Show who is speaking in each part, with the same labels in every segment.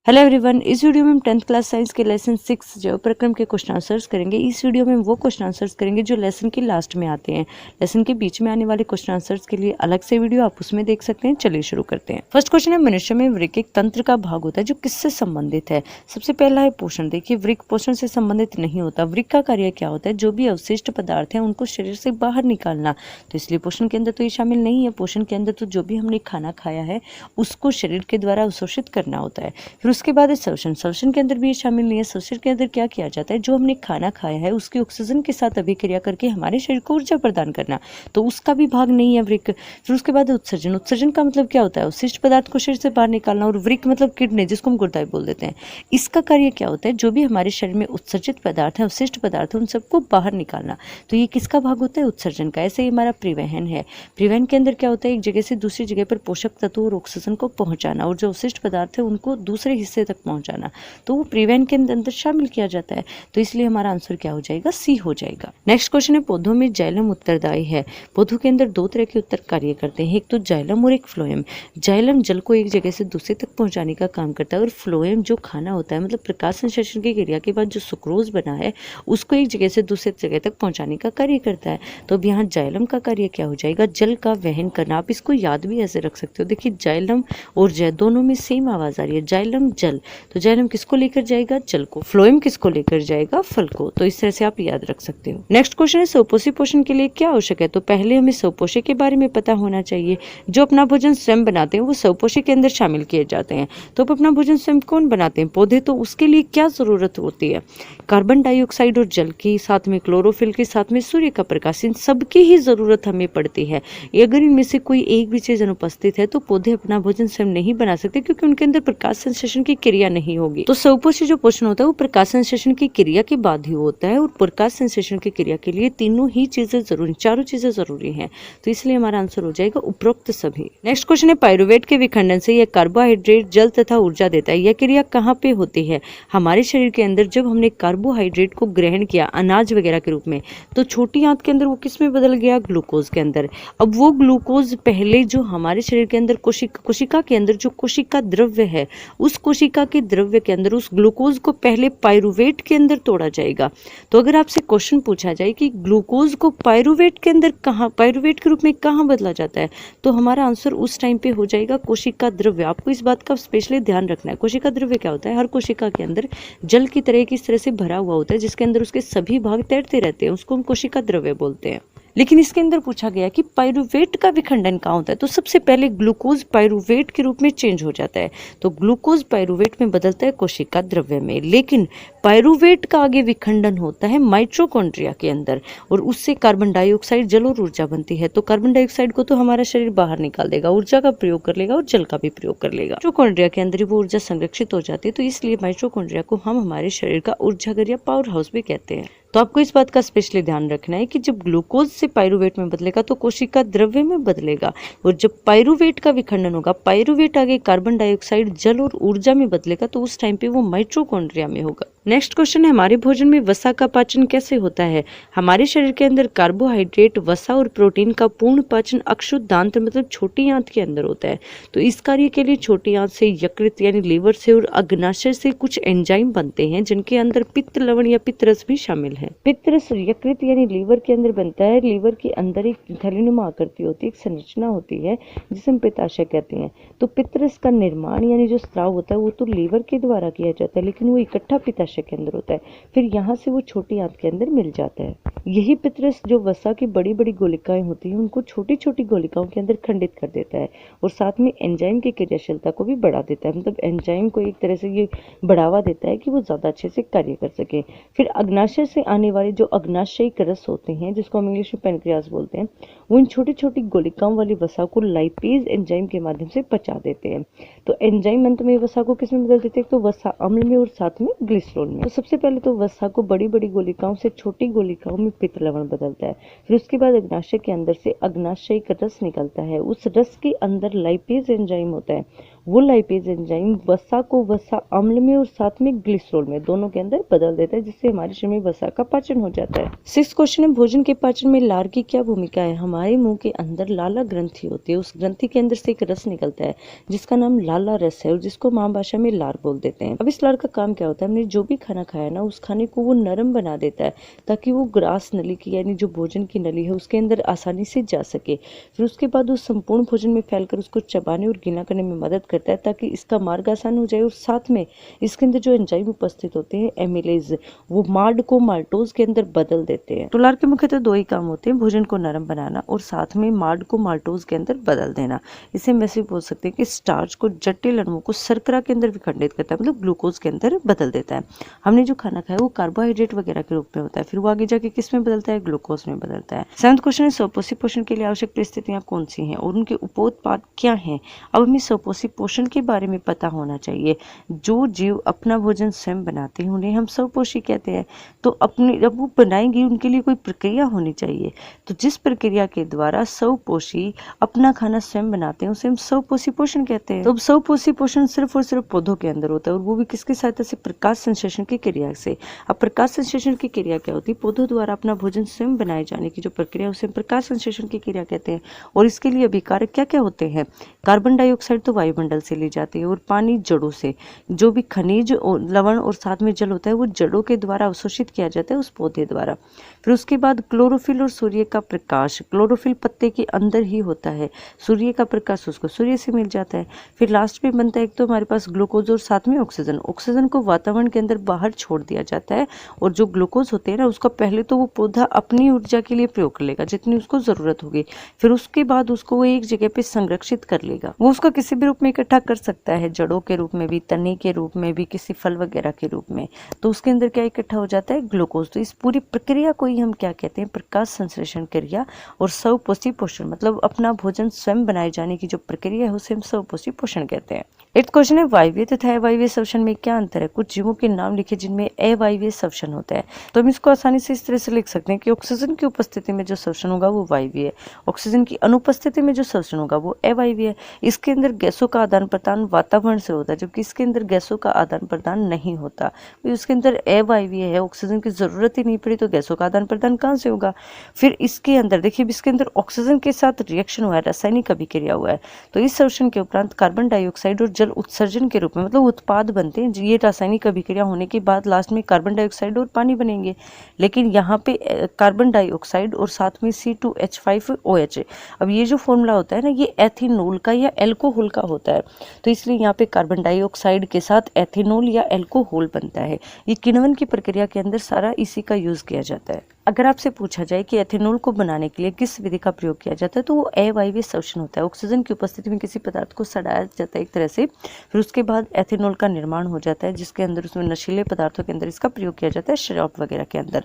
Speaker 1: Hello everyone, इस video में हम 10th क्लास साइंस के लेसन 6 जैव प्रक्रम के क्वेश्चन आंसर्स करेंगे। इस वीडियो में हम वो क्वेश्चन आंसर्स करेंगे जो लेसन के लास्ट में आते हैं। लेसन के बीच में आने वाले क्वेश्चन आंसर्स के लिए अलग से वीडियो आप उसमें देख सकते हैं। चलिए शुरू करते हैं। फर्स्ट क्वेश्चन है, मनुष्य में वृक्क एक तंत्र का भाग होता है जो किससे संबंधित है। सबसे पहला है पोषण। देखिए, वृक्क पोषण से संबंधित नहीं होता। वृक्क का कार्य क्या होता है? जो भी अवशिष्ट पदार्थ है उनको शरीर से बाहर निकालना। तो इसलिए पोषण के अंदर तो ये शामिल नहीं है। पोषण के अंदर तो जो भी हमने खाना खाया है उसको शरीर के द्वारा अवशोषित करना होता है। फिर उसके बाद है श्वसन। श्वसन के अंदर भी ये शामिल नहीं है। श्वसन के अंदर क्या किया जाता है? जो हमने खाना खाया है उसकी ऑक्सीजन के साथ अभिक्रिया करके हमारे शरीर को ऊर्जा प्रदान करना, तो उसका भी भाग नहीं है वृक्क। फिर उसके बाद उत्सर्जन। उत्सर्जन का मतलब क्या होता है? अवशिष्ट पदार्थ को शरीर से बाहर निकालना। और वृक्क मतलब किडनी, जिसको हम गुर्दा बोल देते हैं। इसका कार्य क्या होता है? जो भी हमारे शरीर में उत्सर्जित पदार्थ है, अवशिष्ट पदार्थ है, उन सबको बाहर निकालना। तो ये किसका भाग होता है? उत्सर्जन का। ऐसे ही हमारा परिवहन है। परिवहन के अंदर क्या होता है? एक जगह से दूसरी जगह पर पोषक तत्व और ऑक्सीजन को पहुंचाना, और जो अवशिष्ट पदार्थ है उनको दूसरे हिस्से तक पहुंचाना, तो वो परिवहन के अंदर शामिल किया जाता है। तो इसलिए हमारा आंसर क्या हो जाएगा? सी हो जाएगा। नेक्स्ट क्वेश्चन है, पौधों में जाइलम उत्तरदायी है। पौधों के अंदर दो तरह के उत्तर कार्य करते हैं, एक तो जाइलम और एक फ्लोएम। जाइलम जल को एक जगह से दूसरे तक पहुंचाने का काम करता है, और फ्लोएम जो खाना होता है, मतलब प्रकाश संश्लेषण की क्रिया के बाद जो सुक्रोज बना है उसको एक जगह से दूसरे जगह तक पहुंचाने का कार्य करता है। तो अब यहाँ जाइलम का कार्य क्या हो जाएगा? जल का वहन करना। आप इसको याद भी ऐसे रख सकते हो। देखिए, जाइलम और जय दोनों में सेम आवाज आ रही है, जाइलम जल। तो जाइलम किसको लेकर जाएगा? जल को। फ्लोएम किसको लेकर जाएगा? फल को। तो इस तरह से आप याद रख सकते हो। नेक्स्ट क्वेश्चन है, स्वपोषी पोषण के लिए क्या आवश्यक है? तो पहले हमें स्वपोषी के बारे में पता होना चाहिए। जो अपना भोजन स्वयं बनाते हैं वो स्वपोषी के अंदर शामिल किए जाते हैं। तो अब अपना भोजन स्वयं कौन बनाते हैं? पौधे। तो उसके लिए क्या जरूरत होती है? कार्बन डाइऑक्साइड और जल की, साथ में क्लोरोफिल के, साथ में सूर्य का प्रकाश, इन सबकी ही जरूरत हमें पड़ती है। अगर इनमें से कोई एक भी चीज अनुपस्थित है तो पौधे अपना भोजन स्वयं नहीं बना सकते, क्योंकि उनके अंदर प्रकाश संश्लेषण की क्रिया नहीं होगी। तो स्वपोषी जो पोषण होता है वो प्रकाश संश्लेषण की क्रिया के बाद ही होता है, और प्रकाश संश्लेषण की क्रिया के लिए तीनों ही चीजें जरूरी, चारों चीजें जरूरी हैं। तो इसलिए हमारा आंसर हो जाएगा उपरोक्त सभी। नेक्स्ट क्वेश्चन है, पाइरुवेट के विखंडन से यह कार्बोहाइड्रेट, जल तथा ऊर्जा देता है। यह क्रिया कहाँ पे होती है? हमारे शरीर के अंदर जब हमने कार्बोहाइड्रेट को ग्रहण किया अनाज वगैरह के रूप में, तो छोटी आंत के अंदर वो किस में बदल गया? ग्लूकोज के अंदर। अब वो ग्लूकोज पहले जो हमारे शरीर के अंदर कोशिका के अंदर जो कोशिका द्रव्य है, उस कोशिका के द्रव्य के अंदर उस ग्लूकोज को पहले पाइरुवेट के अंदर तोड़ा जाएगा। तो अगर आपसे क्वेश्चन पूछा जाए कि ग्लूकोज को पाइरुवेट के अंदर कहाँ, पाइरुवेट के रूप में कहाँ बदला जाता है, तो हमारा आंसर उस टाइम पे हो जाएगा कोशिका द्रव्य। आपको इस बात का स्पेशली ध्यान रखना है। कोशिका द्रव्य क्या होता है? हर कोशिका के अंदर जल की तरह किस तरह से भरा हुआ होता है, जिसके अंदर उसके सभी भाग तैरते रहते हैं, उसको हम कोशिका द्रव्य बोलते हैं। लेकिन इसके अंदर पूछा गया कि पाइरुवेट का विखंडन कहाँ होता है, तो सबसे पहले ग्लूकोज पाइरुवेट के रूप में चेंज हो जाता है। तो ग्लूकोज पाइरुवेट में बदलता है कोशिका द्रव्य में, लेकिन पाइरुवेट का आगे विखंडन होता है माइटोकॉन्ड्रिया के अंदर, और उससे कार्बन डाइऑक्साइड, जल और ऊर्जा बनती है। तो कार्बन डाइऑक्साइड को तो हमारा शरीर बाहर निकाल देगा, ऊर्जा का प्रयोग कर लेगा और जल का भी प्रयोग कर लेगा। माइटोकॉन्ड्रिया के अंदर ही वो ऊर्जा संरक्षित हो जाती है। तो इसलिए माइटोकॉन्ड्रिया को हम हमारे शरीर का ऊर्जागर या पावर हाउस भी कहते हैं। तो आपको इस बात का स्पेशली ध्यान रखना है कि जब ग्लूकोज से पाइरुवेट में बदलेगा तो कोशिका द्रव्य में बदलेगा, और जब पाइरुवेट का विखंडन होगा, पाइरुवेट आगे कार्बन डाइऑक्साइड, जल और ऊर्जा में बदलेगा, तो उस टाइम पे वो माइटोकॉन्ड्रिया में होगा। नेक्स्ट क्वेश्चन है, हमारे भोजन में वसा का पाचन कैसे होता है? हमारे शरीर के अंदर कार्बोहाइड्रेट, वसा और प्रोटीन का पूर्ण पाचन अक्षुद्धांत मतलब छोटी आंत के अंदर होता है। तो इस कार्य के लिए छोटी आंत से, यकृत यानी लीवर से और अग्नाशय से कुछ एंजाइम बनते हैं, जिनके अंदर पित्त लवण या पित्तरस भी शामिल है। पित्तरस यकृत यानी लीवर के अंदर बनता है। लीवर के अंदर एक थैलीनुमा आकृति होती है, एक संरचना होती है जिसे हम पित्ताशय कहते हैं। तो पित्तरस का निर्माण यानी जो स्राव होता है वो तो लीवर के द्वारा किया जाता है, लेकिन वो इकट्ठा पित्ताशय के अंदर होता है। फिर यहाँ से वो छोटी आंत के अंदर मिल जाता है। यही पित्तरस जो वसा की बड़ी बड़ी गोलिकाएं होती हैं उनको छोटी छोटी गोलिकाओं के अंदर खंडित कर देता है, और साथ में एंजाइम की क्रियाशीलता को भी बढ़ा देता है। मतलब एंजाइम को एक तरह से ये बढ़ावा देता है कि वो ज्यादा अच्छे से कार्य कर सके। फिर अग्नाशय से आने वाले जो अग्नाशयी रस होते हैं, जिसको हम इंग्लिश में पेनक्रियास बोलते हैं, वो इन छोटी छोटी गोलिकाओं वाली वसा को लाइपेज एंजाइम के माध्यम से पचा देते हैं। तो एंजाइम अंत में वसा को किसमें बदल देते हैं? तो वसा अम्ल में और साथ में ग्लिसरॉल में। तो सबसे पहले तो वसा को बड़ी बड़ी गोलिकाओं से छोटी गोलिकाओं में पित्त लवण बदलता है। फिर उसके बाद अग्नाशय के अंदर से अग्नाशयी रस निकलता है। उस रस के अंदर लाइपेज एंजाइम होता है, वो लाइपेज एंजाइम वसा को वसा अम्ल में और साथ में ग्लिसरॉल में दोनों के अंदर बदल देता है, जिससे हमारे शरीर में वसा का पाचन हो जाता है। 6 क्वेश्चन है, भोजन के पाचन में लार की क्या भूमिका है? हमारे मुंह के अंदर लाला ग्रंथि होती है, उस ग्रंथि के अंदर से एक रस निकलता है जिसका नाम लाला रस है और जिसको मां भाषा में लार बोल देते हैं। अब इस लार का काम क्या होता है? हमने जो भी खाना खाया ना, उस खाने को वो नरम बना देता है ताकि वो ग्रास नली की यानी जो भोजन की नली है उसके अंदर आसानी से जा सके। फिर उसके बाद वो संपूर्ण भोजन में फैलकर उसको चबाने और गीला करने में मदद करता है ताकि इसका मार्ग आसान हो जाए। और साथ में इसके अंदर जो एंजाइम उपस्थित होते हैं एमिलेज, वो मार्ड को माल्टोज के अंदर बदल देते हैं। तो लार के मुख्यतः 2 ही काम होते हैं, भोजन को नरम बनाना और साथ में मार्ड को माल्टोज के अंदर बदल देना। इसे हम ऐसे बोल सकते हैं कि स्टार्च को, जटिल अणुओं को शर्करा के अंदर विखंडित करता है, मतलब ग्लूकोज के अंदर बदल देता है। हमने जो खाना खाया वो कार्बोहाइड्रेट वगैरह के रूप में होता है, फिर वो आगे जाके किस में बदलता है? ग्लूकोज में बदलता है। 7वां क्वेश्चन है, स्वपोषी पोषण के लिए आवश्यक परिस्थितियां कौन सी हैं और उनके उपोत्पाद क्या हैं? अब हमें स्वपोषी पोषण के बारे में पता होना चाहिए। जो जीव अपना भोजन स्वयं बनाते हैं उन्हें हम स्वपोषी कहते हैं। तो अपने जब वो बनाएंगे उनके लिए कोई प्रक्रिया होनी चाहिए, तो जिस प्रक्रिया के द्वारा स्वपोषी अपना खाना स्वयं बनाते हैं उसे हम स्वपोषी पोषण कहते हैं। तो स्वपोषी पोषण सिर्फ और सिर्फ पौधों के अंदर होता है और वो भी किसकी सहायता से? प्रकाश संश्लेषण की क्रिया से। अब प्रकाश संश्लेषण की क्रिया क्या होती है? पौधों द्वारा अपना भोजन स्वयं बनाए जाने की जो प्रक्रिया है उसे प्रकाश संश्लेषण की क्रिया कहते हैं। और इसके लिए अभिकारक क्या क्या होते हैं? कार्बन डाइऑक्साइड तो वायुमंडल से ली जाती है और पानी जड़ों से। जो भी खनिज लवण और साथ में जल होता है वो जड़ों के द्वारा अवशोषित किया जाता है उस पौधे द्वारा। फिर उसके बाद क्लोरोफिल और सूर्य का प्रकाश। क्लोरोफिल पत्ते के अंदर ही होता है, सूर्य का प्रकाश उसको सूर्य से मिल जाता है। फिर लास्ट में बनता है एक तो हमारे पास ग्लूकोज और साथ में ऑक्सीजन। ऑक्सीजन को वातावरण के अंदर बाहर छोड़ दिया जाता है और जो ग्लूकोज होते हैं ना, उसका पहले तो वो पौधा अपनी ऊर्जा के लिए प्रयोग कर लेगा जितनी उसको जरूरत होगी, फिर उसके बाद उसको वो एक जगह पे संरक्षित कर लेगा। वो उसको किसी भी रूप में इकट्ठा कर सकता है, जड़ों के रूप में भी, तने के रूप में भी, किसी फल वगैरह के रूप में। तो उसके अंदर क्या इकट्ठा हो जाता है? ग्लूकोज। तो इस पूरी प्रक्रिया को ही हम क्या कहते हैं? प्रकाश संश्लेषण क्रिया। और स्वपोषी पोषण मतलब अपना भोजन स्वयं बनाए जाने की जो प्रक्रिया है उसे हम स्वपोषी पोषण कहते हैं। 8वां क्वेश्चन है, वायवीय तथा अवायवीय श्वसन में क्या अंतर है? कुछ जीवों के नाम लिखे जिनमें अवायवीय श्वसन होता है। तो हम इसको आसानी से इस तरह से लिख सकते हैं कि ऑक्सीजन की उपस्थिति में जो श्वसन होगा वो वायवीय है, ऑक्सीजन की अनुपस्थिति में जो श्वसन होगा वो अवायवीय है। इसके अंदर गैसों का आदान प्रदान वातावरण से होता है, जबकि इसके अंदर गैसों का आदान प्रदान नहीं होता। उसके अंदर अवायवीय है, ऑक्सीजन की जरूरत ही नहीं पड़ी तो गैसों का आदान प्रदान कहाँ से होगा? फिर इसके अंदर देखिए, इसके अंदर ऑक्सीजन के साथ रिएक्शन हुआ है, रासायनिक अभिक्रिया हुआ है। तो इस श्वसन के उपरांत कार्बन डाइऑक्साइड और जल उत्सर्जन के रूप में मतलब उत्पाद बनते हैं। ये रासायनिक अभिक्रिया होने के बाद लास्ट में कार्बन डाइऑक्साइड और पानी बनेंगे। लेकिन यहाँ पे कार्बन डाइऑक्साइड और साथ में C2H5OH, अब ये जो फॉर्मूला होता है ना, ये एथेनॉल का या एल्कोहल का होता है। तो इसलिए यहाँ पे कार्बन डाइऑक्साइड के साथ एथेनॉल या एल्कोहल बनता है। ये किण्वन की प्रक्रिया के अंदर सारा इसी का यूज किया जाता है। अगर आपसे पूछा जाए कि एथेनॉल को बनाने के लिए किस विधि का प्रयोग किया जाता है, तो वो अवायवीय श्वसन होता है। ऑक्सीजन की उपस्थिति में किसी पदार्थ को सड़ाया जाता है एक तरह से, फिर उसके बाद एथेनॉल का निर्माण हो जाता है जिसके अंदर उसमें नशीले पदार्थों के अंदर इसका प्रयोग किया जाता है, शराब वगैरह के अंदर।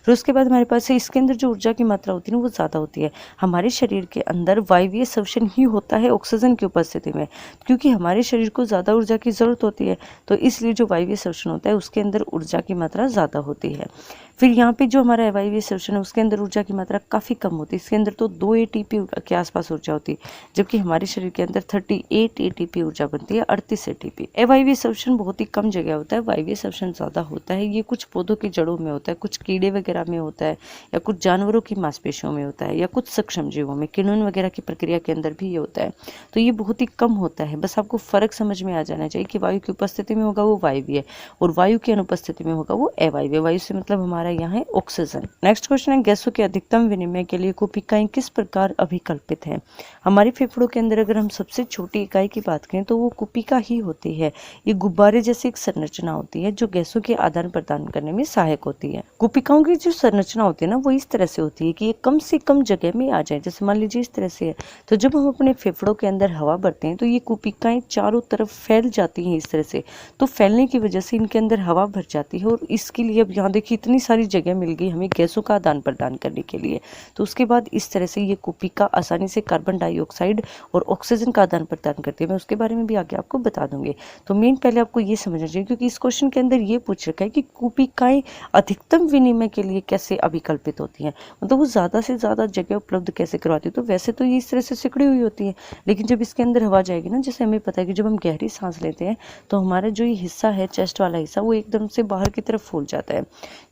Speaker 1: फिर उसके बाद हमारे पास इसके अंदर जो ऊर्जा की मात्रा होती है ना वो ज़्यादा होती है। हमारे शरीर के अंदर वायवीय श्वसन ही होता है ऑक्सीजन की उपस्थिति में, क्योंकि हमारे शरीर को ज़्यादा ऊर्जा की जरूरत होती है, तो इसलिए जो वायवीय श्वसन होता है उसके अंदर ऊर्जा की मात्रा ज़्यादा होती है। फिर यहाँ पे जो हमारा अवायवीय श्वसन है उसके अंदर ऊर्जा की मात्रा काफ़ी कम होती है। इसके अंदर तो 2 ATP के आसपास ऊर्जा होती है, जबकि हमारे शरीर के अंदर 38 ATP ऊर्जा बनती है, 38 ATP। अवायवीय श्वसन बहुत ही कम जगह होता है, वायवीय श्वसन ज़्यादा होता है। ये कुछ पौधों की जड़ों में होता है, कुछ कीड़े वगैरह में होता है, या कुछ जानवरों की मांसपेशियों में होता है, या कुछ सूक्ष्म जीवों में, किण्वन वगैरह की प्रक्रिया के अंदर भी ये होता है। तो ये बहुत ही कम होता है। बस आपको फर्क समझ में आ जाना चाहिए कि वायु की उपस्थिति में होगा वो वायवीय और वायु की अनुपस्थिति में होगा वो अवायवीय। वायु से मतलब हमारा यहाँ है ऑक्सीजन। नेक्स्ट क्वेश्चन है, गैसों के अधिकतम विनिमय के लिए कोशिकाएं किस प्रकार अभिकल्पित हैं? हमारे फेफड़ों के अंदर अगर हम सबसे छोटी इकाई की बात करें तो वो कोशिका ही होती है। ये गुब्बारे जैसी एक संरचना होती है जो गैसों के आदान प्रदान करने में सहायक होती है। कोशिकाओं की जो संरचना होती है ना वो इस तरह से होती है कि ये कम से कम जगह में आ जाए। जैसे मान लीजिए इस तरह से है, तो जब हम अपने फेफड़ों के अंदर हवा भरते हैं तो ये कोशिकाएं चारों तरफ फैल जाती हैं इस तरह से। तो फैलने की वजह से इनके अंदर हवा भर जाती है और इसके लिए अब यहाँ देखिए इतनी सारी सारी जगह मिल गई हमें गैसों का आदान प्रदान करने के लिए। तो उसके बाद इस तरह से ये कुपिका आसानी से कार्बन डाइऑक्साइड और ऑक्सीजन का आदान प्रदान करती है। मैं उसके बारे में भी आगे आपको बता दूंगी। तो मेन पहले आपको ये समझना चाहिए, क्योंकि इस क्वेश्चन के अंदर ये पूछ रखा है कि कुपिकाएं अधिकतम विनिमय के लिए कैसे अभिकल्पित होती हैं, मतलब वो ज़्यादा से ज़्यादा जगह उपलब्ध कैसे करवाती है। तो वैसे तो ये इस तरह से सिकुड़ी हुई होती है, लेकिन जब इसके अंदर हवा जाएगी ना, जैसे हमें पता है कि जब हम गहरी सांस लेते हैं तो हमारा जो ये हिस्सा है, चेस्ट वाला हिस्सा, वो एकदम से बाहर की तरफ फूल जाता है,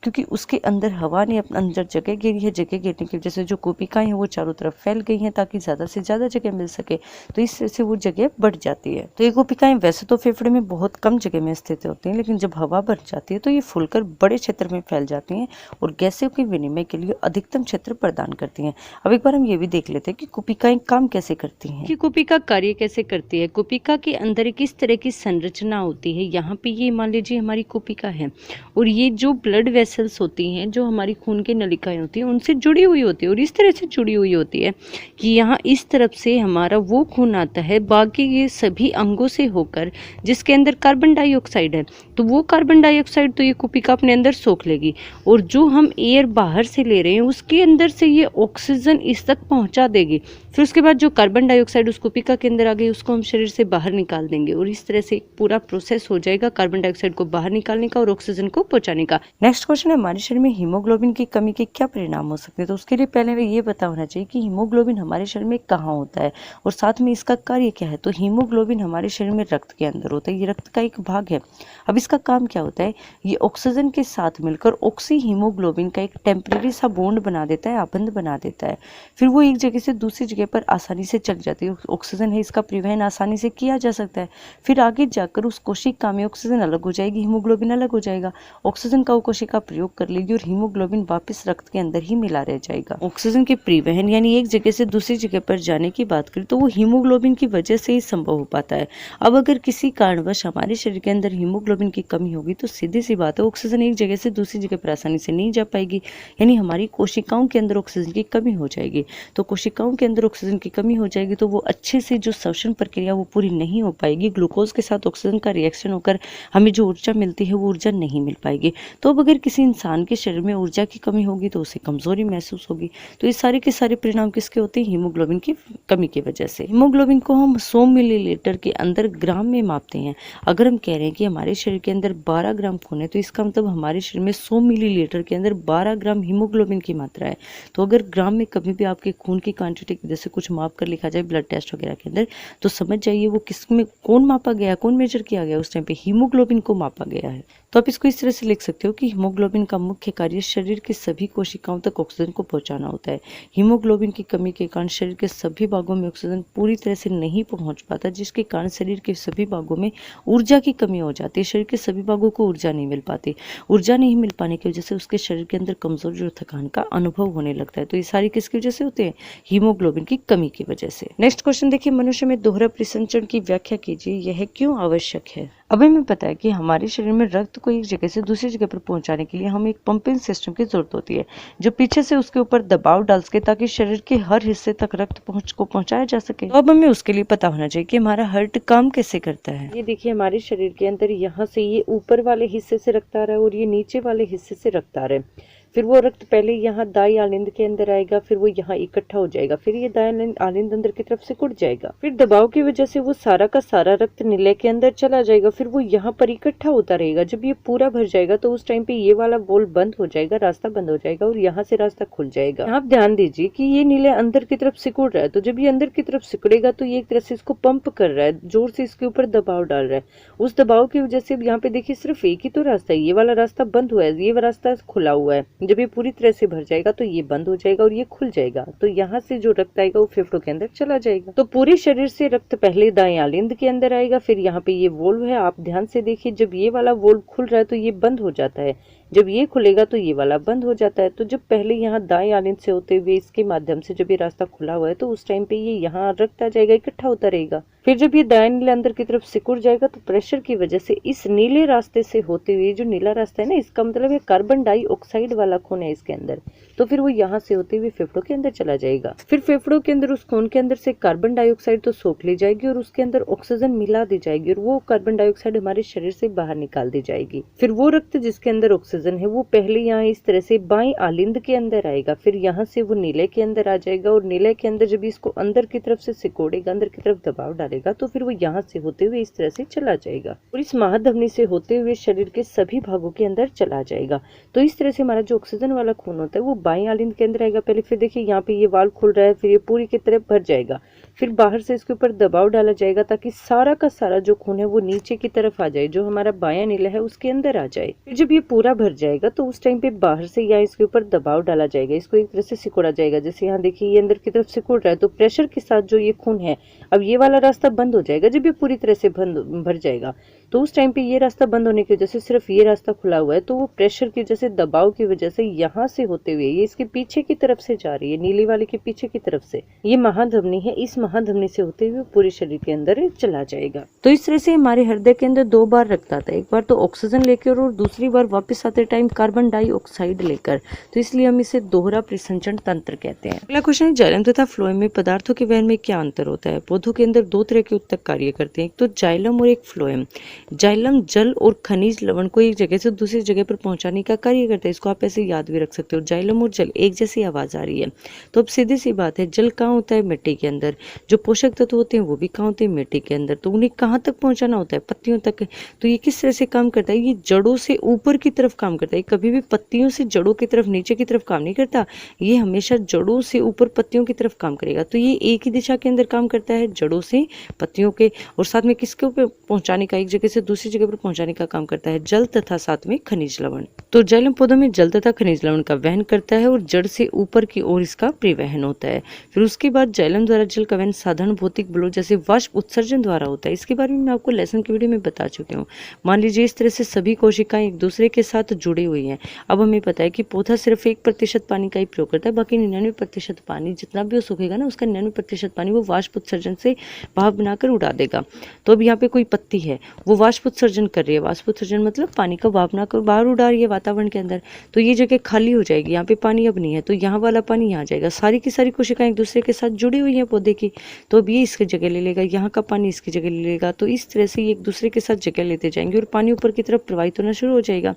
Speaker 1: क्योंकि उसके अंदर हवा ने अपने अंदर जगह घेरी है। जगह घेरने की वजह से जो कोशिकाएं हैं वो चारों तरफ फैल गई हैं ताकि ज़्यादा से ज़्यादा जगह मिल सके, तो इस तरह से वो जगह बढ़ जाती है। तो ये कोशिकाएं वैसे तो फेफड़े में बहुत कम जगह में स्थित होती हैं, लेकिन जब हवा बढ़ जाती है तो ये फूलकर बड़े क्षेत्र में फैल जाती हैं और गैसों के विनिमय के लिए अधिकतम क्षेत्र प्रदान करती हैं। अब एक बार हम ये भी देख लेते हैं कि कोशिकाएं काम कैसे करती हैं, कि कोशिका कार्य कैसे करती है। कोशिका के अंदर एक इस तरह की संरचना होती है। यहाँ पे ये मान लीजिए हमारी कोशिका है, और ये जो ब्लड वेसल्स होती हैं, जो हमारी खून की नलिकाएं होती हैं, उनसे जुड़ी हुई होती है, और इस तरह से जुड़ी हुई होती है कि यहाँ इस तरफ से हमारा वो खून आता है बाकी ये सभी अंगों से होकर, जिसके अंदर कार्बन डाइऑक्साइड है, तो वो कार्बन डाइऑक्साइड तो ये कोशिका अपने अंदर सोख लेगी, और जो हम एयर बाहर से ले रहे हैं उसके अंदर से ये ऑक्सीजन इस तक पहुंचा देगी। फिर उसके बाद जो कार्बन डाइऑक्साइड उस कोशिका के अंदर आ गई उसको हम शरीर से बाहर निकाल देंगे, और इस तरह से एक पूरा प्रोसेस हो जाएगा कार्बन डाइऑक्साइड को बाहर निकालने का और ऑक्सीजन को पहुंचाने का। नेक्स्ट क्वेश्चन है, हमारे शरीर में हीमोग्लोबिन की कमी के क्या परिणाम हो सकते हैं। तो उसके लिए पहले हमें ये पता होना चाहिए कि हीमोग्लोबिन हमारे शरीर में कहाँ होता है और साथ में इसका कार्य क्या है। तो हीमोग्लोबिन हमारे शरीर में रक्त के अंदर होता है, ये रक्त का एक भाग है। अब इसका काम क्या होता है, ये ऑक्सीजन के साथ मिलकर ऑक्सी हीमोग्लोबिन का एक टेम्परेरी सा बॉन्ड बना देता है, आबंध बना देता है। फिर वो एक जगह से दूसरी जगह पर आसानी से चल जाती है। ऑक्सीजन है, इसका परिवहन आसानी से किया जा सकता है। फिर आगे जाकर उस कोशिका में ऑक्सीजन अलग हो जाएगी, हीमोग्लोबिन अलग हो जाएगा। ऑक्सीजन का वो कोशिका प्रयोग कर लेगी और हीमोग्लोबिन वापस रक्त के अंदर ही मिला रह जाएगा। ऑक्सीजन के परिवहन यानी एक जगह से दूसरी जगह पर जाने की बात करें तो वो हीमोग्लोबिन की वजह से ही संभव हो पाता है। अब अगर किसी कारणवश हमारे शरीर के अंदर हीमोग्लोबिन की कमी होगी तो सीधी सी बात है, ऑक्सीजन एक जगह से दूसरी जगह पर आसानी से नहीं जा पाएगी, यानी हमारी कोशिकाओं के अंदर ऑक्सीजन की कमी हो जाएगी। तो कोशिकाओं के अंदर ऑक्सीजन की कमी हो जाएगी तो वो अच्छे से जो श्वसन प्रक्रिया वो पूरी नहीं हो पाएगी। ग्लूकोज के साथ ऑक्सीजन का रिएक्शन होकर हमें जो ऊर्जा मिलती है वो ऊर्जा नहीं मिल पाएगी। तो अब अगर किसी इंसान के शरीर में ऊर्जा की कमी होगी तो उसे कमजोरी महसूस होगी। तो ये सारे के सारे परिणाम किसके होते हैं, हीमोग्लोबिन की कमी की वजह से। हीमोग्लोबिन को हम 100 मिलीलीटर के अंदर ग्राम में मापते हैं। अगर हम कह रहे हैं कि हमारे शरीर के अंदर 12 ग्राम खून है तो इसका मतलब हमारे शरीर में 100 मिलीलीटर के अंदर 12 ग्राम हीमोग्लोबिन की मात्रा है। तो अगर ग्राम में कभी भी आपके खून की क्वांटिटी जैसे कुछ माप कर लिखा जाए ब्लड टेस्ट वगैरह के अंदर, तो समझ जाइए वो किस में कौन मापा गया, कौन मेजर किया गया, उस टाइम पे हीमोग्लोबिन को मापा गया है। तो आप इसको इस तरह से लिख सकते हो कि हीमोग्लोबिन का मुख्य कार्य शरीर के सभी कोशिकाओं तक ऑक्सीजन को पहुंचाना होता है। हीमोग्लोबिन की कमी के कारण शरीर के सभी भागों में ऑक्सीजन पूरी तरह से नहीं पहुंच पाता, जिसके कारण शरीर के सभी भागों में ऊर्जा की कमी हो जाती है। शरीर के सभी भागों को ऊर्जा नहीं मिल पाती। ऊर्जा नहीं मिल पाने की वजह से उसके शरीर के अंदर कमजोरी और थकान का अनुभव होने लगता है। तो ये सारी किसकी वजह से होते हैं, हीमोग्लोबिन की कमी की वजह से। नेक्स्ट क्वेश्चन देखिए, मनुष्य में दोहरा परिसंचरण की व्याख्या कीजिए, यह क्यों आवश्यक है। अब हमें पता है कि हमारे शरीर में रक्त को एक जगह से दूसरी जगह पर पहुंचाने के लिए हमें एक पंपिंग सिस्टम की जरूरत होती है, जो पीछे से उसके ऊपर दबाव डाल सके ताकि शरीर के हर हिस्से तक रक्त को पहुंचाया जा सके। तो अब हमें उसके लिए पता होना चाहिए कि हमारा हार्ट काम कैसे करता है। ये देखिए, हमारे शरीर के अंदर यहाँ से ये ऊपर वाले हिस्से से रक्त आ रहा है और ये नीचे वाले हिस्से से रक्त आ रहा है। फिर वो रक्त पहले यहाँ दाई आलिंद के अंदर आएगा, फिर वो यहाँ इकट्ठा हो जाएगा, फिर ये दाई आलिंद अंदर की तरफ से कुट जाएगा, फिर दबाव की वजह से वो सारा का सारा रक्त नीले के अंदर चला जाएगा, फिर वो यहाँ पर इकट्ठा होता रहेगा। जब ये पूरा भर जाएगा तो उस टाइम पे ये वाला वॉल बंद हो जाएगा, रास्ता बंद हो जाएगा और यहाँ से रास्ता खुल जाएगा। आप ध्यान दीजिए कि ये नीले अंदर की तरफ सिकुड़ रहा है, तो जब ये अंदर की तरफ सिकुड़ेगा तो ये एक तरह से इसको पंप कर रहा है, जोर से इसके ऊपर दबाव डाल रहा है। उस दबाव की वजह से यहाँ पे देखिए सिर्फ एक ही तो रास्ता है, ये वाला रास्ता बंद हुआ है, ये वाला रास्ता खुला हुआ है। जब ये पूरी तरह से भर जाएगा तो ये बंद हो जाएगा और ये खुल जाएगा, तो यहाँ से जो रक्त आएगा वो फेफड़ों के अंदर चला जाएगा। तो पूरे शरीर से रक्त पहले दाएं आलिंद के अंदर आएगा, फिर यहाँ पे ये वोल्व है, आप ध्यान से देखिए, जब ये वाला वोल्व खुल रहा है तो ये बंद हो जाता है, जब ये खुलेगा तो ये वाला बंद हो जाता है। तो जब पहले यहाँ दाएं आलिंद से होते हुए इसके माध्यम से जब ये रास्ता खुला हुआ है तो उस टाइम पे ये यहाँ रक्त आ जाएगा, इकट्ठा होता रहेगा। फिर जब ये दाएं नीले अंदर की तरफ सिकुड़ जाएगा तो प्रेशर की वजह से इस नीले रास्ते से होते हुए, जो नीला रास्ता है ना, इसका मतलब है कार्बन डाइऑक्साइड वाला खून है इसके अंदर, तो फिर वो यहाँ से होते हुए फेफड़ों के अंदर चला जाएगा। फिर फेफड़ों के अंदर उस खून के अंदर से कार्बन डाइऑक्साइड तो सोख ली जाएगी और उसके अंदर ऑक्सीजन मिला दी जाएगी और वो कार्बन डाइऑक्साइड हमारे शरीर से बाहर निकाल दी जाएगी। फिर वो रक्त जिसके अंदर ऑक्सीजन ऑक्सीजन है वो पहले यहाँ इस तरह से बाएं आलिंद के अंदर आएगा, फिर यहाँ से वो नीले के अंदर आ जाएगा और नीले के अंदर जब इसको अंदर की तरफ से सिकोड़ेगा, अंदर की तरफ दबाव डालेगा तो फिर वो यहाँ से होते हुए इस तरह से चला जाएगा और इस महाधमनी से होते हुए शरीर के सभी भागों के अंदर चला जाएगा। तो इस तरह से हमारा जो ऑक्सीजन वाला खून होता है वो बाएं आलिंद के अंदर आएगा पहले, फिर देखिए यहाँ पे ये वाल्व खुल रहा है, फिर ये पूरी की तरफ भर जाएगा, फिर बाहर से इसके ऊपर दबाव डाला जाएगा ताकि सारा का सारा जो खून है वो नीचे की तरफ आ जाए, जो हमारा बायां नीला है उसके अंदर आ जाए। फिर जब ये पूरा भर जाएगा तो उस टाइम पे बाहर से या इसके ऊपर दबाव डाला जाएगा, इसको एक तरह से सिकुड़ा जाएगा। जैसे यहाँ देखिए ये अंदर की तरफ सिकुड़ रहा है तो प्रेशर के साथ जो ये खून है अब ये वाला रास्ता बंद हो जाएगा। जब ये पूरी तरह से भर जाएगा तो उस टाइम पे ये रास्ता बंद होने की वजह से सिर्फ ये रास्ता खुला हुआ है, तो वो प्रेशर की वजह से, दबाव की वजह से यहाँ से होते हुए ये इसके पीछे की तरफ से जा रही है, नीली वाले के पीछे की तरफ से ये महाधमनी है, इस महाधमनी से होते हुए पूरे शरीर के अंदर चला जाएगा। तो इस तरह से हमारे हृदय के अंदर दो बार रक्त आता है, एक बार तो ऑक्सीजन लेकर और दूसरी बार वापस आते टाइम कार्बन डाइऑक्साइड लेकर, तो इसलिए हम इसे दोहरा प्रसंचरण तंत्र कहते हैं। अगला क्वेश्चन है जाइलम तथा फ्लोएम में पदार्थों के वहन में क्या अंतर होता है? पौधों के अंदर दो तरह के उत्तक कार्य करते हैं, एक तो जाइलम और एक फ्लोएम। जाइलम जल और खनिज लवण को एक जगह से दूसरी जगह पर पहुंचाने का कार्य करता है, इसको आप ऐसे याद भी रख सकते हो। जाइलम और जल एक जैसी आवाज आ रही है, तो अब सीधी सी बात है, जल कहाँ होता है? मिट्टी के अंदर। जो पोषक तत्व होते हैं वो भी कहाँ होते हैं? मिट्टी के अंदर। तो उन्हें कहाँ तक पहुंचाना होता है? पत्तियों तक। तो ये किस तरह से काम करता है? ये जड़ों से ऊपर की तरफ काम करता है, कभी भी पत्तियों से जड़ों की तरफ, नीचे की तरफ काम नहीं करता, ये हमेशा जड़ों से ऊपर पत्तियों की तरफ काम करेगा। तो ये एक ही दिशा के अंदर काम करता है, जड़ों से पत्तियों के, और साथ में किसके ऊपर पहुंचाने का, एक जगह से दूसरी जगह पर पहुंचाने का काम करता है, जल तथा साथ में खनिज लवण। तो जाइलम पौधों में जल तथा खनिज लवण का वहन करता है और जड़ से ऊपर की ओर इसका परिवहन होता है। फिर उसके बाद जाइलम द्वारा जल का वहन साधारण भौतिक बलों जैसे वाष्प उत्सर्जन द्वारा होता है। इसके बारे में मैं आपको लेसन की वीडियो में बता चुकी हूँ। मान लीजिए इस तरह से सभी कोशिकाएं एक दूसरे के साथ जुड़ी हुई हैं। अब हमें पता है कि पौधा सिर्फ 1% पानी का ही प्रयोग करता है, बाकी 99% पानी जितना भी वो सूखेगा ना, उसका 99% पानी वो वाष्प उत्सर्जन से भाप बनाकर उड़ा देगा। तो अब यहाँ पे कोई पत्ती है, वो वाष्प उत्सर्जन कर रही है, वाष्प उत्सर्जन मतलब पानी का भाप बनाकर बाहर उड़ा रही है वातावरण के अंदर, तो ये जगह खाली हो जाएगी, यहाँ पे पानी अब नहीं है, तो यहाँ वाला पानी यहाँ जाएगा। सारी की सारी कोशिकाएं एक दूसरे के साथ जुड़ी हुई है पौधे की, तो अब ये इसकी जगह ले लेगा, यहाँ का पानी इसकी जगह ले लेगा, तो इस तरह से ये एक दूसरे के साथ जगह लेते जाएंगे और पानी ऊपर की तरफ प्रवाहित होना शुरू हो जाएगा।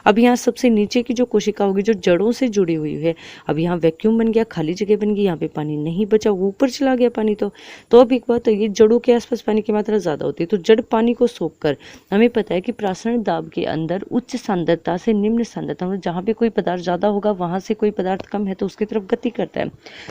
Speaker 1: अब यहाँ सबसे नीचे की जो कोशिका होगी जो जड़ों से जुड़ी हुई है, अब यहाँ वैक्यूम बन गया, खाली जगह बन गई, यहाँ पे पानी नहीं बचा, वो ऊपर चला गया पानी। तो अब एक बात, तो ये जड़ों के आसपास पानी की मात्रा ज्यादा होती है, तो जड़ पानी को सोखकर, हमें पता है कि प्रासरण दाब के अंदर उच्च सांद्रता से निम्न सांद्रता, मतलब जहाँ पे कोई पदार्थ ज्यादा होगा वहां से कोई पदार्थ कम है तो उसकी तरफ गति करता है।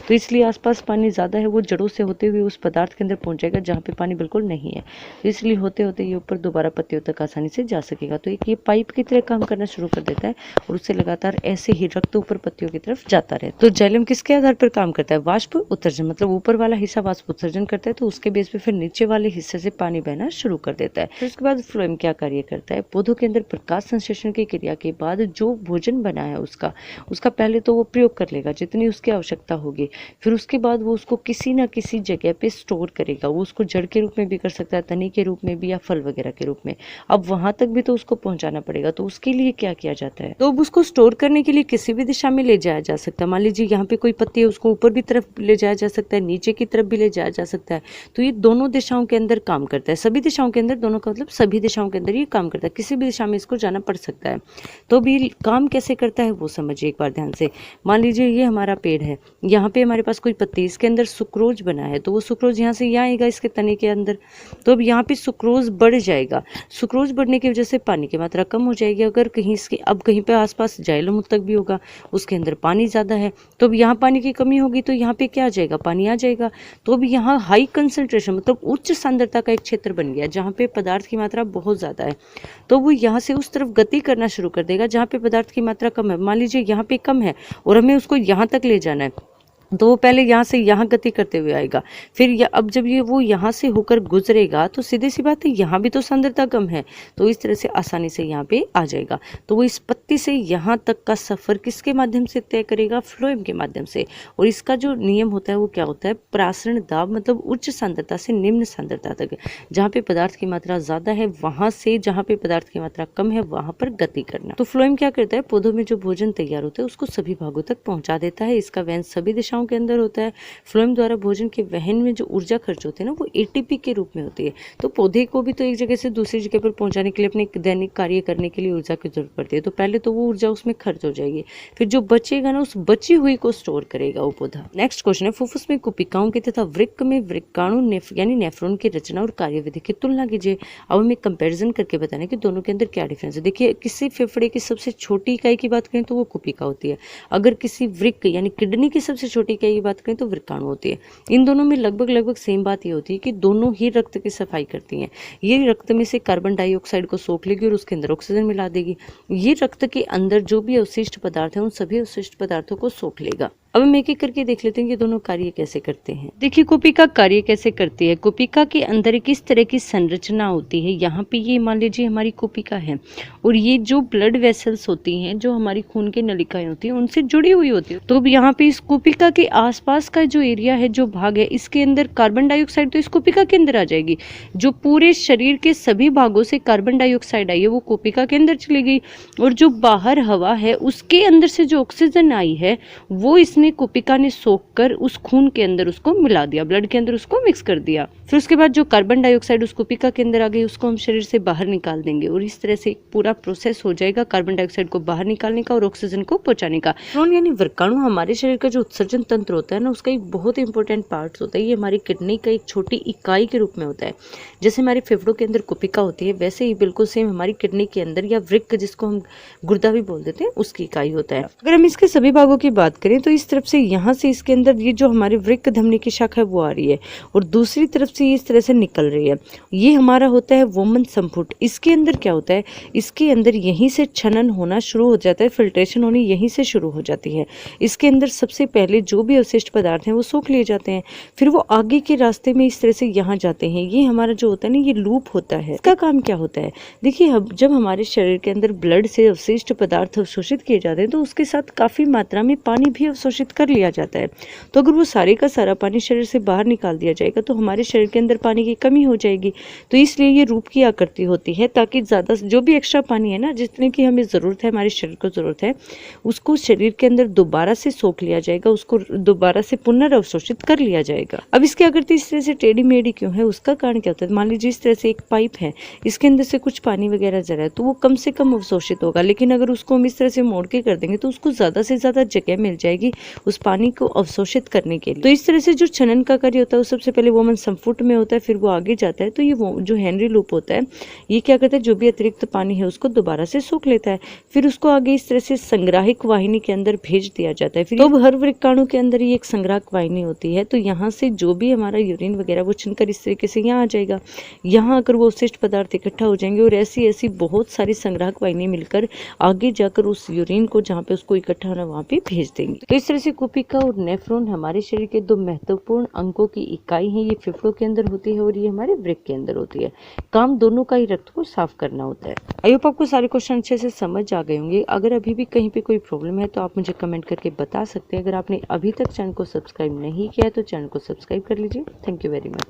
Speaker 1: तो इसलिए आसपास पानी ज्यादा है, वो जड़ों से होते हुए उस पदार्थ के अंदर पहुंच जाएगा जहाँ पे पानी बिल्कुल नहीं है, तो इसलिए होते होते ये ऊपर दोबारा पत्तियों तक आसानी से जा सकेगा। तो एक ये पाइप की तरह काम करना शुरू कर देता है और उससे लगातार ऐसे ही रक्त ऊपर पत्तियों की तरफ जाता रहे। तो जाइलम किसके आधार पर काम करता है? वाष्प उत्सर्जन, मतलब ऊपर वाला हिस्सा वाष्प उत्सर्जन करता है, तो उसके बेस पे फिर नीचे वाले हिस्से से पानी बहना शुरू कर देता है। फिर उसके बाद फ्लोएम क्या कार्य करता है? पौधों के अंदर प्रकाश संश्लेषण की क्रिया के बाद जो भोजन बना है उसका पहले तो वो प्रयोग कर लेगा जितनी उसकी आवश्यकता होगी, फिर उसके बाद वो उसको किसी ना किसी जगह पे स्टोर करेगा। वो उसको जड़ के रूप में भी कर सकता है, तनी के रूप में भी, या फल वगैरह के रूप में। अब वहां तक भी तो उसको पहुंचाना पड़ेगा, तो उसके लिए क्या किया जाता है? तो अब उसको स्टोर करने के लिए किसी भी दिशा में ले जाया जा सकता है। मान लीजिए यहाँ पे कोई पत्ती है, उसको ऊपर भी तरफ ले जाया जा सकता है, नीचे की तरफ भी ले जाया जा सकता है। तो ये दोनों दिशाओं के अंदर काम करता है, सभी दिशाओं के अंदर, दोनों का मतलब सभी दिशाओं के अंदर ये काम करता है, किसी भी दिशा में इसको जाना पड़ सकता है। तो भी काम कैसे करता है वो समझिए एक बार ध्यान से। मान लीजिए ये हमारा पेड़ है, यहाँ पे हमारे पास कोई पत्ती, इसके अंदर सुक्रोज बना है, तो वो सुक्रोज यहाँ से यहाँ आएगा इसके तने के अंदर, तो अब यहाँ पे सुक्रोज बढ़ जाएगा। सुक्रोज बढ़ने की वजह से पानी की मात्रा कम हो जाएगी। अगर कहीं इसके, अब कहीं पे आसपास जाइलम उत्तक भी होगा, उसके अंदर पानी ज्यादा है, तो अब यहाँ पानी की कमी होगी, तो यहाँ पे क्या आ जाएगा? पानी आ जाएगा। तो अब यहाँ हाई कंसंट्रेशन, मतलब उच्च सांद्रता का एक क्षेत्र बन गया जहाँ पे पदार्थ की मात्रा बहुत ज्यादा है, तो वो यहाँ से उस तरफ गति करना शुरू कर देगा जहाँ पे पदार्थ की मात्रा कम है। मान लीजिए यहाँ पे कम है और हमें उसको यहाँ तक ले जाना है, तो वो पहले यहाँ से यहाँ गति करते हुए आएगा, फिर अब जब ये वो यहाँ से होकर गुजरेगा तो सीधी सी बात है यहाँ भी तो सांद्रता कम है, तो इस तरह से आसानी से यहाँ पे आ जाएगा। तो वो इस पत्ती से यहाँ तक का सफर किसके माध्यम से तय करेगा? फ्लोएम के माध्यम से। और इसका जो नियम होता है वो क्या होता है? प्रासरण दाब, मतलब उच्च सांद्रता से निम्न सांद्रता तक, जहाँ पे पदार्थ की मात्रा ज्यादा है वहां से जहाँ पे पदार्थ की मात्रा कम है वहां पर गति करना। तो फ्लोएम क्या करता है? पौधों में जो भोजन तैयार होता है उसको सभी भागों तक पहुंचा देता है। इसका वहन सभी दिशाओं कोशिकाओं के अंदर होता है। फ्लोएम द्वारा भोजन के वहन में जो ऊर्जा खर्च होती है ना, वो एटीपी के रूप में होती है। तो पौधे को भी तो एक जगह से दूसरी जगह पर पहुंचाने के लिए अपने दैनिक कार्य करने के लिए ऊर्जा की जरूरत पड़ती है। तो पहले तो वो ऊर्जा उसमें खर्च हो जाएगी, फिर जो बचेगा ना, उस बची हुई को स्टोर करेगा वो पौधा। नेक्स्ट क्वेश्चन है, फुफ्फुस में कोशिकाओं के तथा वृक्क में वृक्काणु यानी नेफ्रॉन की रचना और कार्यविधि की तुलना कीजिए। अब हमें कंपैरिजन करके बताना है कि दोनों के अंदर क्या डिफरेंस है। देखिए, किसी फेफड़े की सबसे छोटी इकाई की बात करें तो वो कोशिका होती है, अगर किसी वृक्क यानी किडनी की सबसे छोटी इकाई की बात करें तो वृक्काणु होती है। इन दोनों में लगभग सेम बात ये होती है कि दोनों ही रक्त की सफाई करती हैं। ये रक्त में से कार्बन डाइऑक्साइड को सोख लेगी और उसके अंदर ऑक्सीजन मिला देगी। ये रक्त के अंदर जो भी अवशिष्ट पदार्थ है, उन सभी अवशिष्ट पदार्थों को सोख लेगा। अब हम एक एक करके देख लेते हैं कि दोनों कार्य कैसे करते हैं। देखिए, कोशिका कार्य कैसे करती है। कोशिका के अंदर किस तरह की संरचना होती है। यहाँ पे ये मान लीजिए हमारी कोशिका है, और ये जो ब्लड वेसल्स होती हैं, जो हमारी खून की नलिकाएं होती हैं, उनसे जुड़ी हुई होती है। तो अब यहाँ पे इस कोशिका के आसपास का जो एरिया है, जो भाग है, इसके अंदर कार्बन डाइऑक्साइड तो इस कोशिका के अंदर आ जाएगी। जो पूरे शरीर के सभी भागों से कार्बन डाइऑक्साइड आई है, वो कोशिका के अंदर चली गई, और जो बाहर हवा है, उसके अंदर से जो ऑक्सीजन आई है, वो इसने कोशिका ने सोख कर उस खून के अंदर उसको मिला दिया, ब्लड के अंदर उसको मिक्स कर दिया। फिर उसके बाद जो कार्बन डाइऑक्साइड उस कोशिका के अंदर आ गई, उसको हम शरीर से बाहर निकाल देंगे, और इस तरह से पूरा प्रोसेस हो जाएगा कार्बन डाइऑक्साइड को बाहर निकालने का और ऑक्सीजन को पहुंचाने का। नेफ्रॉन यानी वृक्काणु हमारे शरीर का जो उत्सर्जन तंत्र होता है ना, उसका एक बहुत इंपॉर्टेंट पार्ट होता है। ये हमारी किडनी का एक छोटी इकाई के रूप में होता है। जैसे हमारे फेफड़ों के अंदर कोशिका होती है, वैसे ही बिल्कुल सेम हमारी किडनी के अंदर या वृक्क, जिसको हम गुर्दा भी बोल देते हैं, उसकी इकाई होता है। अगर हम इसके सभी भागों की बात करें तो इस तरफ से, यहाँ से इसके अंदर ये जो हमारे वृक्क धमनी की शाखा है वो आ रही है, और दूसरी तरफ से इस तरह से निकल रही है। ये हमारा होता है वोमन संपुट। इसके अंदर क्या होता है, इसके अंदर यहीं से छनन होना शुरू हो जाता है, फिल्ट्रेशन होनी यहीं से शुरू हो जाती है। इसके अंदर सबसे पहले जो भी अवशिष्ट पदार्थ हैं वो सोख लिए जाते हैं, फिर वो आगे के रास्ते में इस तरह से यहाँ जाते हैं। ये हमारा जो होता है ना, ये लूप होता है। इसका काम क्या होता है, देखिए, जब हमारे शरीर के अंदर ब्लड से अवशिष्ट पदार्थ अवशोषित किए जाते हैं, तो उसके साथ काफी मात्रा में पानी भी अवशोषित कर लिया जाता है। तो अगर वो सारे का सारा पानी शरीर से बाहर निकाल दिया जाएगा तो हमारे शरीर के अंदर पानी की कमी हो जाएगी। तो इसलिए ये रूप की आकृति होती है, ताकि ज्यादा जो भी एक्स्ट्रा पानी है ना, जितने की हमें जरूरत है, हमारे शरीर को जरूरत है, उसको शरीर के अंदर दोबारा से सोख लिया जाएगा, उसको दोबारा से पुनर्अवशोषित कर लिया जाएगा। अब इसकी आकृति इस तरह से टेढ़ी मेढ़ी क्यों है, उसका कारण क्या होता है। मान लीजिए इस तरह से एक पाइप है, इसके अंदर से कुछ पानी वगैरह जा रहा है, तो वो कम से कम अवशोषित होगा। लेकिन अगर उसको हम इस तरह से मोड़ के कर देंगे तो उसको ज्यादा से ज्यादा जगह मिल जाएगी उस पानी को अवशोषित करने के लिए। तो इस तरह से जो छनन का कार्य होता है वो सबसे पहले वोमन संपुट में होता है, फिर वो आगे जाता है। तो ये जो हेनरी लूप होता है, ये क्या करता है, जो भी अतिरिक्त पानी है उसको दोबारा से सोख लेता है, फिर उसको आगे इस तरह से संग्राहक वाहिनी के अंदर भेज दिया जाता है। फिर तो हर वृक्काणु के अंदर ये एक संग्राहक वाहिनी होती है। तो यहाँ से जो भी हमारा यूरिन वगैरह वो छनकर इस तरीके से यहाँ आ जाएगा। यहाँ आकर वो अवशिष्ट पदार्थ इकट्ठा हो जाएंगे, और ऐसी ऐसी बहुत सारी संग्राहक वाहिनी मिलकर आगे जाकर उस यूरिन को जहाँ पे उसको इकट्ठा होना वहाँ पे भेज देंगे। तो इस तरह से कोशिका और नेफ्रॉन हमारे शरीर के दो महत्वपूर्ण अंगों की इकाई है। ये फेफड़ों के अंदर होती है और ये हमारे वृक्क के अंदर होती है। काम दोनों का ही रक्त को साफ करना होता है। आई होप आपको सारे क्वेश्चन अच्छे से समझ आ गए होंगे। अगर अभी भी कहीं पे कोई प्रॉब्लम है तो आप मुझे कमेंट करके बता सकते हैं। अगर आपने अभी तक चैनल को सब्सक्राइब नहीं किया है तो चैनल को सब्सक्राइब कर लीजिए। Thank you very much.